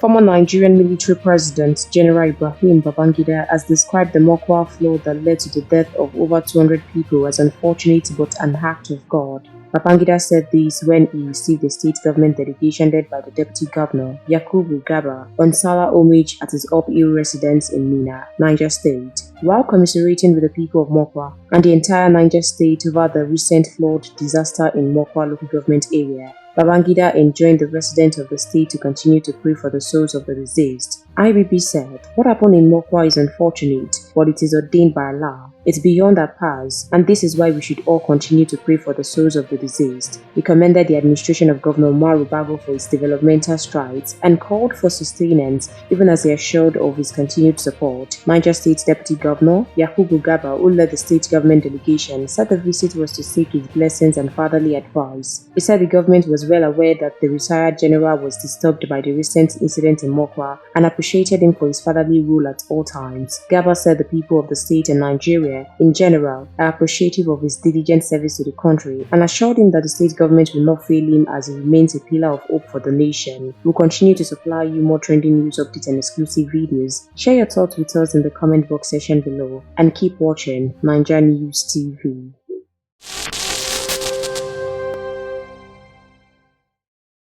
Former Nigerian military president General Ibrahim Babangida has described the Mokwa flood that led to the death of over 200 people as unfortunate but an act of God. Babangida said this when he received a state government delegation led by the Deputy Governor, Yakubu Garba, on Salah homage at his uphill residence in Minna, Niger State. While commiserating with the people of Mokwa and the entire Niger State over the recent flood disaster in Mokwa local government area, Babangida enjoined the residents of the state to continue to pray for the souls of the deceased. IBB said, "What happened in Mokwa is unfortunate, but it is ordained by Allah. It's beyond our powers, and this is why we should all continue to pray for the souls of the deceased." He commended the administration of Governor Umaru Bago for its developmental strides and called for sustenance, even as he assured of his continued support. Niger State Deputy Governor Yakubu Garba, who led the state government delegation, said the visit was to seek his blessings and fatherly advice. He said the government was well aware that the retired general was disturbed by the recent incident in Mokwa and appreciated him for his fatherly rule at all times. Garba said the people of the state and Nigeria in general are appreciative of his diligent service to the country and assured him that the state government will not fail him as he remains a pillar of hope for the nation. We'll continue to supply you more trending news updates and exclusive videos. Share your thoughts with us in the comment box section below and keep watching Naija News TV.